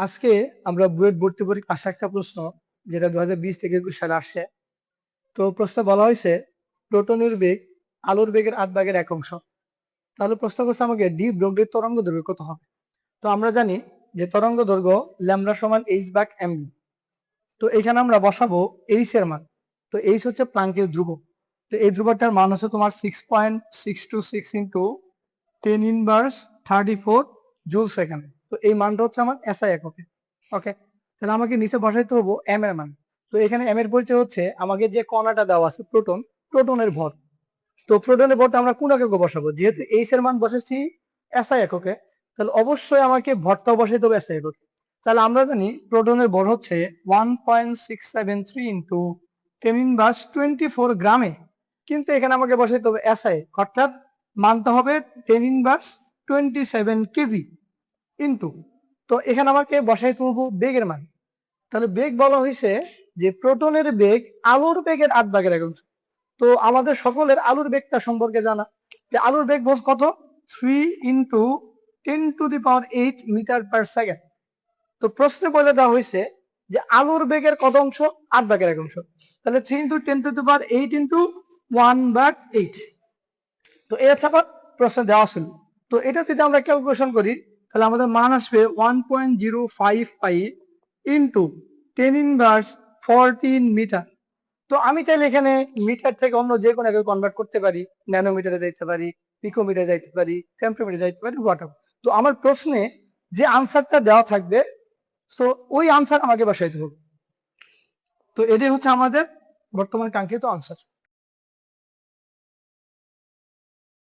আজকে আমরা বুয়েট ভর্তি পরীক্ষার ৫০ প্রশ্ন যেটা ২০২০ থেকে ২১ সালে আসছে। তো প্রশ্নে বলা হয়েছে প্রোটনের বেগ আলোর বেগের ৮ ভাগের ১ অংশ। তাহলে প্রশ্ন করছে আমাকে ডি ব্রগলির তরঙ্গ দৈর্ঘ্য কত হবে। তো আমরা জানি যে তরঙ্গ দৈর্ঘ্য ল্যামডা সমান এইচ ভাগ এম। তো এখানে আমরা বসাবো এইচ এর মান। তো এইচ হচ্ছে প্লাঙ্কের ধ্রুবক। তো এই ধ্রুবকটার মান হচ্ছে তোমার 6.626 ইন্টু 10⁻34 জুল সেকেন্ড। তো এই মানটা হচ্ছে আমার এসআই এককে। ওকে, তাহলে আমাকে নিচে বসাইতে হবো এম এর মান। তো এখানে এম এর পরিচয় হচ্ছে আমাকে যে কণাটা দেওয়া আছে প্রোটন, প্রোটনের ভর। তো প্রোটনের ভরটা আমরা কোন এককে বসাবো, যেহেতু এইচ এর মান বসেছি এসআই এককে, তাহলে অবশ্যই আমাকে ভরটাও বসাইতে হবে এসআই এককে। তাহলে আমরা জানি প্রোটনের ভর হচ্ছে 1.673 ইন্টু 10⁻24 গ্রামে, কিন্তু এখানে আমাকে বসাইতে হবে এসআই, অর্থাৎ মানতে হবে 10⁻27 কেজি ইন্টু। তো এখানে আমাকে বসাইতে হবে বেগের মান। তাহলে বেগ বলা হয়েছে যে প্রোটনের বেগ আলোর বেগের ৮ ভাগের ১ অংশ। তো আমাদের সকলের আলোর বেগটা সম্পর্কে জানা, যে আলোর বেগ বস কত 3 ইন্টু 10⁸ মিটার পার সেকেন্ড। তো প্রশ্নে বলে দেওয়া হয়েছে যে আলোর বেগের কত অংশ, ৮ ভাগের ১ অংশ। তাহলে 3 ইন্টু 10⁸ ইন্টু 1/8। তো এই হচ্ছে আবার প্রশ্নে দেওয়া ছিল। তো এটা যদি আমরা ক্যালকুলেশন করি তাহলে আমাদের মান আসবে 1.055 ইন্টু 10⁻14 মিটার। তো আমি চাইলে এখানে মিটার থেকে অন্য যে কোনো একে কনভার্ট করতে পারি, ন্যানোমিটারে যাইতে পারি, পিকোমিটারে যাইতে পারি, সেন্টিমিটারে যাইতে পারি, হোয়াটএভার। তো আমার প্রশ্নে যে আনসারটা দেওয়া থাকবে, তো ওই আনসার আমাকে বসাইতে হবে। তো এটাই হচ্ছে আমাদের বর্তমান কাঙ্ক্ষিত আনসার।